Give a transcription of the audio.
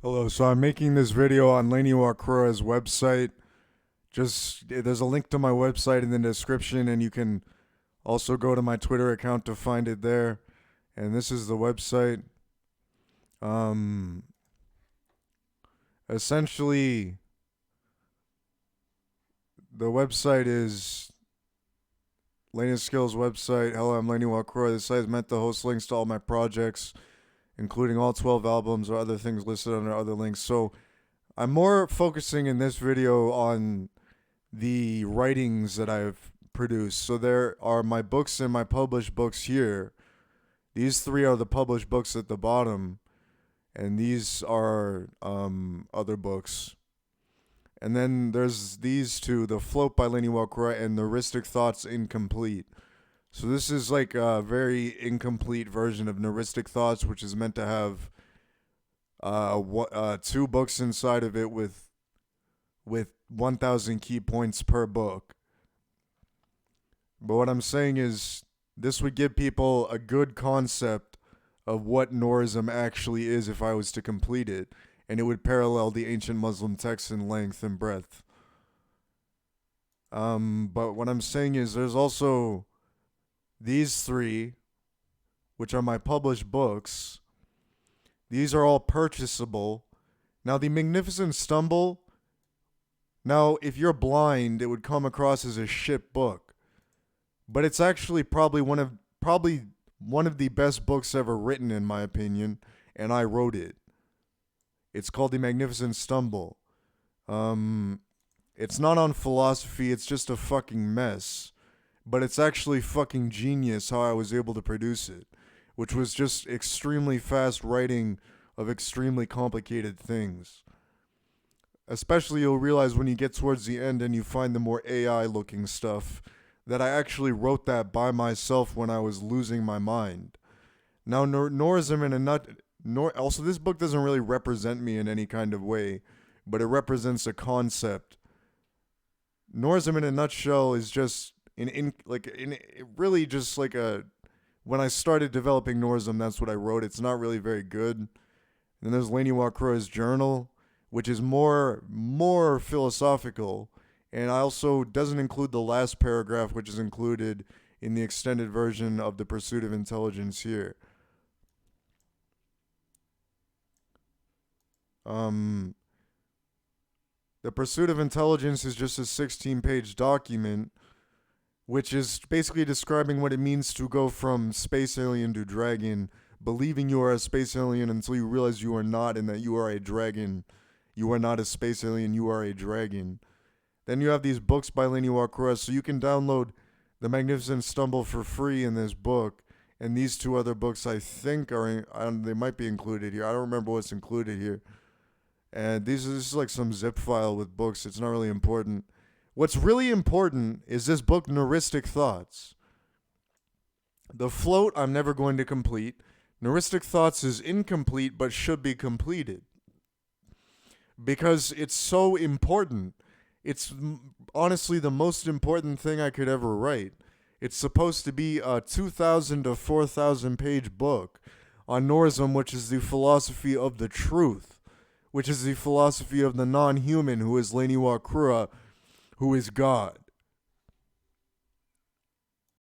Hello, so I'm making this video on Lain Iwakura's website. There's a link to my website in the description, and you can also go to my Twitter account to find it there. And this is the website. Um, Essentially, the website is Lain Skills website. Hello, I'm Lain Iwakura. This site is meant to host links to all my projects, including all 12 albums or other things listed under other links. So I'm more focusing in this video on the writings that I've produced. So there are my books and my published books here. These three are the published books at the bottom, and these are other books. And then there's these two, The Float by Lain Iwakura and Noristic Thoughts Incomplete. So this is like a very incomplete version of Noristic Thoughts, which is meant to have two books inside of it with 1,000 key points per book. But what I'm saying is, this would give people a good concept of what Norism actually is if I was to complete it, and it would parallel the ancient Muslim texts in length and breadth. But what I'm saying is, there's also these three, which are my published books. These are all purchasable. Now, the Magnificent Stumble. Now, if you're blind, it would come across as a shit book, but it's actually probably one of the best books ever written, in my opinion, and I wrote it. It's called The Magnificent Stumble. It's not on philosophy. It's just a fucking mess, but it's actually fucking genius how I was able to produce it, which was just extremely fast writing of extremely complicated things. Especially you'll realize when you get towards the end and you find the more AI looking stuff that I actually wrote that by myself when I was losing my mind. Now, Norism in a also, this book doesn't really represent me in any kind of way, but it represents a concept. Norism in a nutshell is just really just like a. When I started developing Norism, that's what I wrote. It's not really very good. And then there's Lain Iwakura's journal, which is more philosophical, and also doesn't include the last paragraph, which is included in the extended version of The Pursuit of Intelligence here. The Pursuit of Intelligence is just a 16-page document, which is basically describing what it means to go from space alien to dragon, believing you are a space alien until you realize you are not, and that you are a dragon. You are not a space alien, you are a dragon. Then you have these books by Lain Iwakura, so you can download The Magnificent Stumble for free in this book, and these two other books I think they might be included here. I don't remember what's included here. And this is like some zip file with books. It's not really important. What's really important is this book, Noristic Thoughts. The Float, I'm never going to complete. Noristic Thoughts is incomplete, but should be completed, because it's so important. It's honestly the most important thing I could ever write. It's supposed to be a 2,000 to 4,000 page book on Norism, which is the philosophy of the truth, which is the philosophy of the non-human, who is Lain Iwakura, who is God.